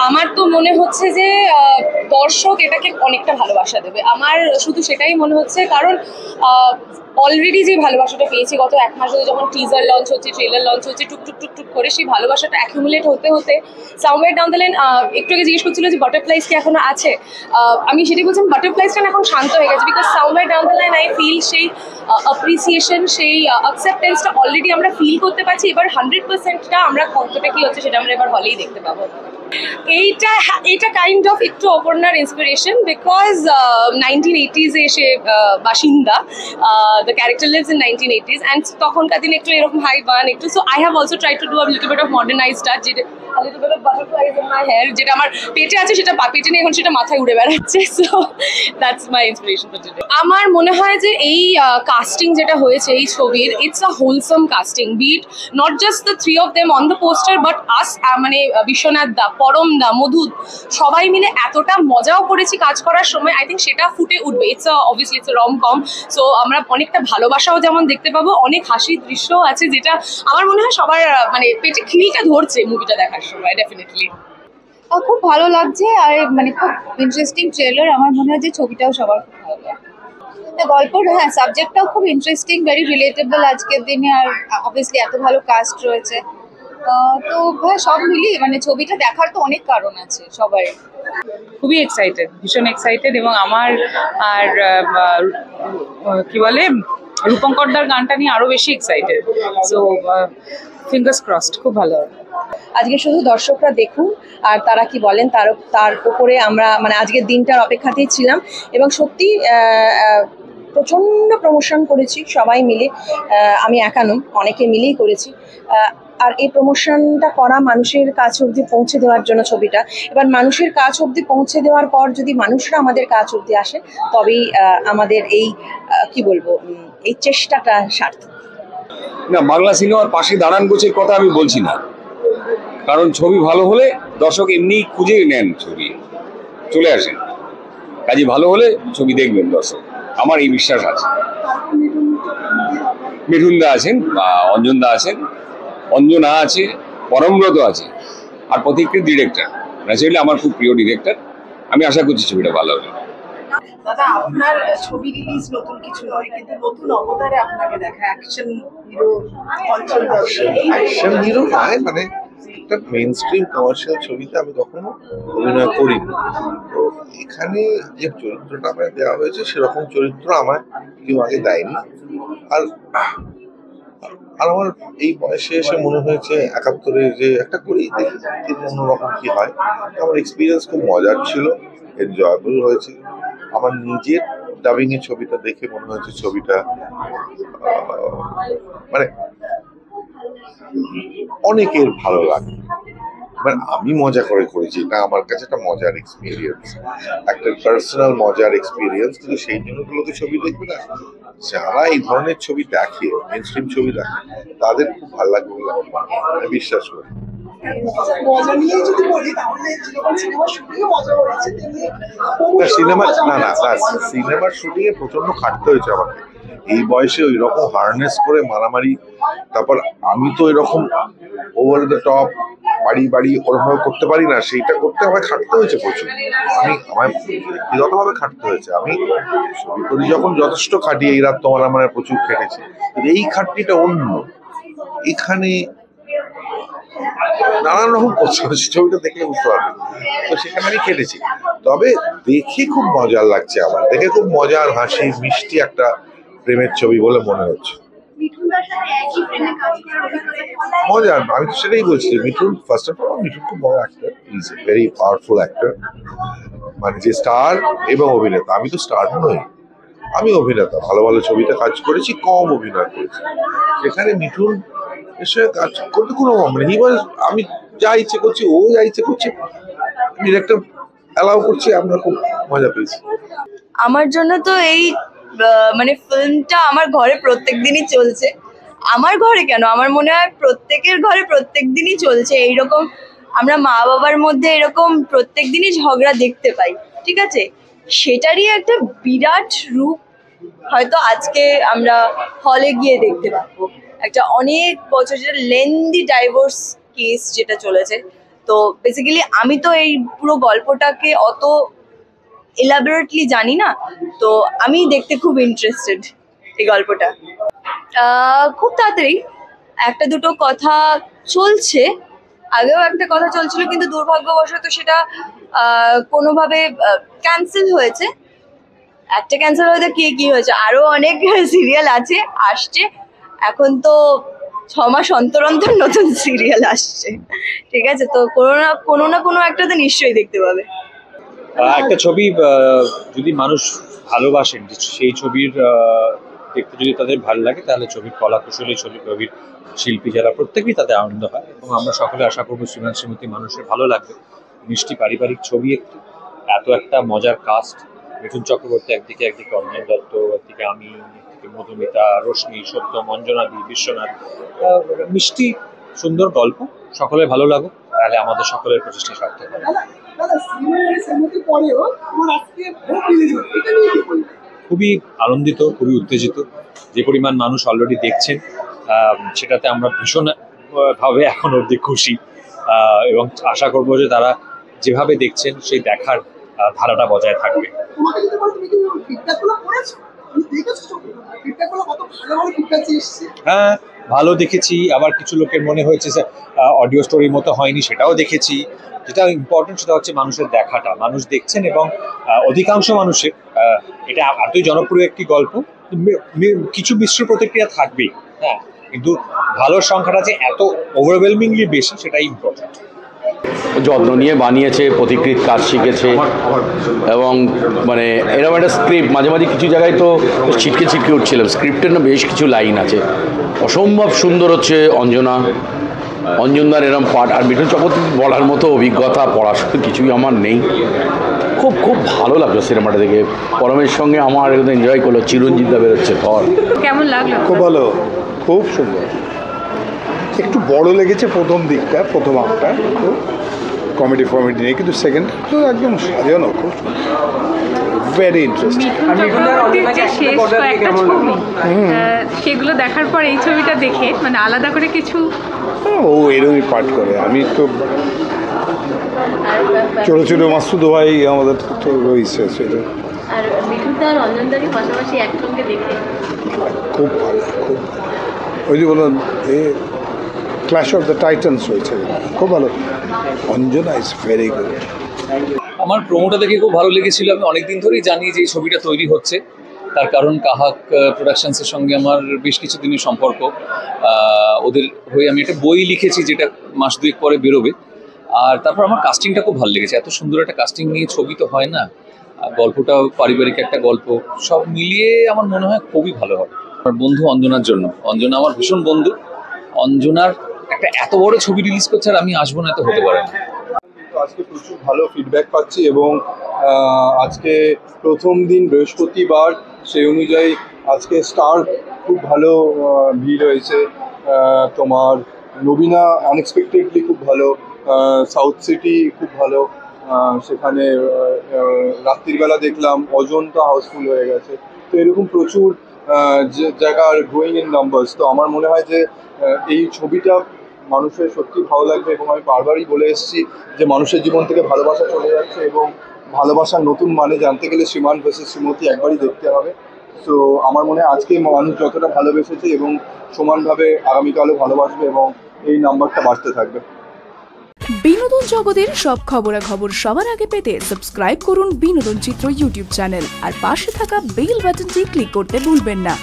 আমার তো মনে হচ্ছে যে দর্শক এটাকে অনেকটা ভালোবাসা দেবে। আমার শুধু সেটাই মনে হচ্ছে, কারণ অলরেডি যে ভালোবাসাটা পেয়েছি গত 1 মাস ধরে, যখন টিজার লঞ্চ হচ্ছে, ট্রেলার লঞ্চ হচ্ছে, টুক টুক টুক টুক করে সেই ভালোবাসাটা অ্যাকুমুলেট হতে হতে সামওয়্যার ডাউন দ্য লাইন, একটু আগে জিজ্ঞেস করছিল যে বাটারফ্লাইজ কি এখনো আছে, আমি সেটাই বলছিলাম, বাটারফ্লাইজটা এখন শান্ত হয়ে গেছে, because somewhere down the line I feel সেই অ্যাপ্রিসিয়েশন, সেই অ্যাকসেপ্টেন্সটা অলরেডি আমরা ফিল করতে পারছি। এবার 100%টা আমরা কতটা কি হচ্ছে সেটা আমরা এবার হলেই দেখতে পাবো। এইটা কাইন্ড অফ একটু অপর্ণার ইন্সপিরেশন, বিকজ 1980s এসে বাসিন্দা, the character lives in 1980s, and তখনকার দিনে একটু এরকম হাই বান একটু, so I have also try to do a little bit of modernised touch, যেটা a little bit of butterflies in my hair, যেটা আমার পেটে আছে সেটা পেটে নেই এখন, সেটা মাথায় উড়ে বেড়াচ্ছে। So that's my inspiration for today. আমার মনে হয় যে এই কাস্টিং যেটা হয়েছে এই ছবির, it's a wholesome casting, but not just the 3 of them on the poster, but us, মানে বিশ্বনাথ দা, পরম দা, মধু, সবাই মিলে এতটা মজাও করেছি কাজ করার সময়। আই থিঙ্ক সেটা ফুটে উঠবে। Obviously it's ROM com, so আমরা অনেকটা ভালোবাসাও যেমন দেখতে পাবো, অনেক হাসির দৃশ্যও আছে, যেটা আমার মনে হয় সবার মানে পেটে খিলটা ধরছে মুভিটা দেখার সময় ডেফিনেটলি। খুব ভালো লাগছে, আর মানে খুব ইন্টারেস্টিং ট্রেলার। আমার মনে হয় যে ছবিটাও সবার খুব ভালো লাগবে। গল্পর সাবজেক্টটাও খুব ইন্টারেস্টিং, ভেরি রিলেটেবল আজকের দিনে, আর অবভিয়াসলি এত ভালো কাস্ট রয়েছে। তো সব মিলিয়ে মানে ছবিটা দেখার তো অনেক কারণ আছে সবাই। খুবই এক্সাইটেড, ভীষণ এক্সাইটেড, এবং আমার আর কি বলে রূপঙ্করদার গানটা নিয়ে আরো বেশি এক্সাইটেড। সো ফিঙ্গার্স ক্রসড, খুব ভালো হবে। আজকে শুধু দর্শকরা দেখুন আর তারা কি বলেন তার উপরে আমরা মানে আজকের দিনটার অপেক্ষাতেই ছিলাম, এবং সত্যি প্রচণ্ড প্রমোশন করেছি সবাই মিলে, আমি একা নই, অনেকে মিলেই করেছি। আর এই প্রমোশনটা করা মানুষের কাছ অবধি পৌঁছে দেওয়ার জন্য ছবিটা, এবার মানুষের কাছ অবধি পৌঁছে দেওয়ার পর যদি মানুষরা আমাদের কাছ অবধি আসে, তবেই আমাদের এই কি বলবো এই চেষ্টাটা সার্থক। না, বাংলা সিনেমার পাশে দাঁড়ান গোছের কথা আমি বলছি না, কারণ ছবি ভালো হলে দর্শক এমনি খুঁজে নেন, ছবি চলে আসেন, কাজে ভালো হলে ছবি দেখবেন দর্শক, আমার এই বিশ্বাস আছে। মিঠুন দা আছেন, অঞ্জন দা আছেন, অঞ্জনা আছে, পরমব্রত আছে, আর প্রতীকের ডিরেক্টর, ন্যাচারালি আমার খুব প্রিয় ডিরেক্টর। আমি আশা করছি ছবিটা ভালো হবে। দাদা, আপনার ছবি রিলিজ নতুন কিছু নয়, কিন্তু নতুন অবতারে আপনাকে দেখা, অ্যাকশন হিরো, অ্যাকশন হিরো নয়, মানে একটা মেইন স্ট্রিম কমার্শিয়াল ছবিতে আমি কখনো অভিনয় করিনি। তো এখানে যে চরিত্রটা আমায় দেওয়া হয়েছে সেরকম চরিত্র আমার কেউ আগে দেয়নি। আর আমার এই বয়সে এসে মনে হয়েছে 71-এ যে একটা করেই দেখি অন্যরকম কি হয়। আমার এক্সপিরিয়েন্স খুব মজার ছিল, এনজয়েবল হয়েছে। আমার নিজের ডাবিং এর ছবিটা দেখে মনে হয়েছে ছবিটা মানে অনেকের ভালো লাগে। মানে আমি মজা করে করেছি, এটা আমার কাছে একটা মজার এক্সপিরিয়েন্স, একটা পার্সোনাল মজার এক্সপিরিয়েন্স। কিন্তু সেই জন্য তো ছবি দেখবে না, যারা এই ধরনের ছবি দেখে, মেইন স্ট্রিম ছবি দেখে, তাদের খুব ভালো লাগবে বলে আমি বিশ্বাস করি। সিনেমার শুটিং এ প্রচন্ড খাটতে হয়েছে আমাকে এই বয়সে, ওই রকম হার্নেস করে মারামারি, তারপর আমি তো এরকম ওভার দ্য টপ বাড়ি বাড়ি ওরকম করতে পারি না, সেইটা করতে আমায় খাটতে হয়েছে প্রচুর। আমায় ব্যক্তিগতভাবে খাটতে হয়েছে। আমি ছবি করি যখন যথেষ্ট খাটি, এই রাত তোমার আমার প্রচুর খেটেছি, এই খাটনিটা অন্য। এখানে নানান রকম করছে, ছবিটা দেখলে বুঝতে পারবে। তো সেখানে আমি খেটেছি, তবে দেখে খুব মজার লাগছে, আমার দেখে খুব মজার, হাসি মিষ্টি একটা প্রেমের ছবি বলে মনে হচ্ছে। মজার, আমি তো সেটাই বলছি। Mithun first of all, Mithun খুব বড় actor, is a very powerful actor, মানে যে স্টার এবং অভিনেতা। আমি তো স্টার নই, আমি অভিনেতা। ভালো ভালো ছবিতে কাজ করেছি, কম অভিনয় করেছি। সেখানে মিঠুন এসে কাজ করতে কোনো মানে আমি যা ইচ্ছে করছি, ও যা ইচ্ছে করছে, ডিরেক্টর অ্যালাউ করছে, আমরা খুব মজা পেয়েছি। আমার জন্য তো এই মানে ফিল্মটা আমার ঘরে প্রত্যেক দিনই চলছে। আমার ঘরে কেন, আমার মনে হয় প্রত্যেকের ঘরে প্রত্যেক দিনই চলছে এইরকম। আমরা মা বাবার মধ্যে এরকম প্রত্যেক দিনই ঝগড়া দেখতে পাই, ঠিক আছে? সেটারই একটা বিরাট রূপ হয়তো আজকে আমরা হলে গিয়ে দেখতে পাবো। একটা অনেক বছর, যেটা লেন্দি ডাইভোর্স কেস যেটা চলেছে, তো বেসিক্যালি আমি তো এই পুরো গল্পটাকে অত এলাবোরেটলি জানি না, তো আমি দেখতে খুব ইন্টারেস্টেড এই গল্পটা। খুব তাড়াতাড়ি একটা দুটো কথা চলছে, আগেও একটা কথা চলছিল কিন্তু দুর্ভাগ্যবশত সেটা কোনোভাবে ক্যান্সেল হয়েছে। একটা ক্যান্সেল হয়েছে, কি হয়েছে, আরো অনেক সিরিয়াল আছে আসছে, এখন তো 6 মাস অন্তর অন্তর নতুন সিরিয়াল আসছে, ঠিক আছে, তো কোনো না কোনো একটা তো নিশ্চয়ই দেখতে পাবে। একটা ছবি যদি মানুষ ভালোবাসেন, সেই ছবির দেখতে যদি তাদের ভালো লাগে, তাহলে ছবির কলা কুশলী, ছবির শিল্পী যারা, প্রত্যেকেই তাদের আনন্দ হয়। এবং আমরা সকলে আশা করবো শ্রীমান শ্রীমতী মানুষের ভালো লাগবে। মিষ্টি পারিবারিক ছবি, এত একটা মজার কাস্ট, মিঠুন চক্রবর্তী একদিকে অঞ্জন দত্ত, একদিকে আমি, একদিকে মধুমিতা, রশ্মি, সত্যম, অঞ্জনাদি, বিশ্বনাথ, মিষ্টি সুন্দর গল্প, সকলে ভালো লাগুক, তাহলে আমাদের সকলের প্রচেষ্টা সার্থক হবে। খুবই আনন্দিত, খুবই উত্তেজিত। যে পরিমাণ মানুষ অলরেডি দেখছেন, সেটাতে আমরা ভীষণ ভাবে এখন অবধি খুশি, এবং আশা করবো যে তারা যেভাবে দেখছেন সেই দেখার ধারাটা বজায় থাকবে। হ্যাঁ, ভালো দেখেছি। আবার কিছু লোকের মনে হয়েছে যে অডিও স্টোরির মতো হয়নি, সেটাও দেখেছি। যেটা ইম্পর্টেন্ট সেটা হচ্ছে মানুষের দেখাটা, মানুষ দেখছেন, এবং অধিকাংশ মানুষের এটা এতই জনপ্রিয় একটি গল্প, কিছু মিশ্র প্রতিক্রিয়া থাকবেই, হ্যাঁ, কিন্তু ভালোর সংখ্যাটা যে এত ওভারওয়েলমিংলি বেশি সেটাই ইম্পর্টেন্ট। যত্ন নিয়ে বানিয়েছে, প্রতিকৃত কাজ শিখেছে, এবং মানে এরকম একটা স্ক্রিপ্ট, মাঝে মাঝে কিছু জায়গায় তো ছিটকে উঠছিলাম, স্ক্রিপ্টের না বেশ কিছু লাইন আছে, অসম্ভব সুন্দর হচ্ছে অঞ্জনদার এরম পাঠ। আর মিঠুন চক্রবর্তী বলার মতো অভিজ্ঞতা, পড়াশোনা কিছুই আমার নেই, খুব ভালো লাগলো সিনেমাটা দেখে। পরমের সঙ্গে আমার একদম এনজয় করলো, চিরঞ্জিতদা বেরোচ্ছে থর। কেমন লাগলো? খুব ভালো, খুব সুন্দর। একটু বড় লেগেছে প্রথম দিকটা, প্রথম হাফটা কমেডি নেই, কিন্তু সেকেন্ড তো একদম সাজানো, খুব ভেরি ইন্টারেস্টিং। সেগুলো দেখার পর এই ছবিটা দেখে মানে আলাদা করে কিছু ও এরকমই পাঠ করে। আমি তো ছোট মাসুদ ভাই আমাদের তো রয়েছে, সেটা আর মিঠুনদা আর অঞ্জনদাকে পাশাপাশি একসঙ্গে দেখে খুব ভালো, খুব ওই যে বলুন ক্ল্যাশ অফ দ্য টাইটান্স হয়েছে, খুব ভালো। Anjana is very good. আমার প্রোমোটা দেখে খুব ভালো লেগেছিল। আমি অনেকদিন ধরেই জানি যে এই ছবিটা তৈরি হচ্ছে, তার কারণ কাহাক প্রোডাকশনসের সঙ্গে আমার বেশ কিছু দিনের সম্পর্ক। ওদের হয়ে আমি একটা বই লিখেছি যেটা মাস দুয়েক পরে বেরোবে। আর তারপর আমার কাস্টিংটা খুব ভালো লেগেছে। এত সুন্দর একটা কাস্টিং নিয়ে ছবি তো হয় না, গল্পটাও পারিবারিক একটা গল্প, সব মিলিয়ে আমার মনে হয় খুবই ভালো হবে। আমার বন্ধু অঞ্জনার জন্য, অঞ্জনা আমার ভীষণ বন্ধু, অঞ্জনার একটা এত বড় ছবি রিলিজ করছে আর আমি আসবো না, তো হতে পারে না। আজকে প্রচুর ভালো ফিডব্যাক পাচ্ছি, এবং আজকে প্রথম দিন বৃহস্পতিবার, সেই অনুযায়ী আজকে স্টার খুব ভালো ভিড় হয়েছে। তোমার নবীনা আনএক্সপেক্টেডলি খুব ভালো, সাউথ সিটি খুব ভালো, সেখানে রাত্রিবেলা দেখলাম অজন্তা হাউসফুল হয়ে গেছে। তো এরকম প্রচুর জায়গা আর গ্রোয়িং ইন নাম্বারস। তো আমার মনে হয় যে এই ছবিটা মানুষের সত্যি ভালো লাগবে, এবং আমি বারবারই বলে এসেছি যে মানুষের জীবন থেকে ভালোবাসা চলে যাচ্ছে, এবং ভালোবাসার নতুন মানে জানতে গেলে শ্রীমান ভার্সেস শ্রীমতী একবারই দেখতে হবে। তো আমার মনে হয় আজকে মানুষ যতটা ভালোবেসেছে এবং সমানভাবে আগামীকালও ভালোবাসবে, এবং এই নাম্বারটা বাড়তে থাকবে। বিনোদন জগতের সব খবরাখবর সবার আগে পেতে সাবস্ক্রাইব করুন বিনোদন চিত্র ইউটিউব চ্যানেল, আর পাশে থাকা বেল বাটনটি ক্লিক করতে ভুলবেন না।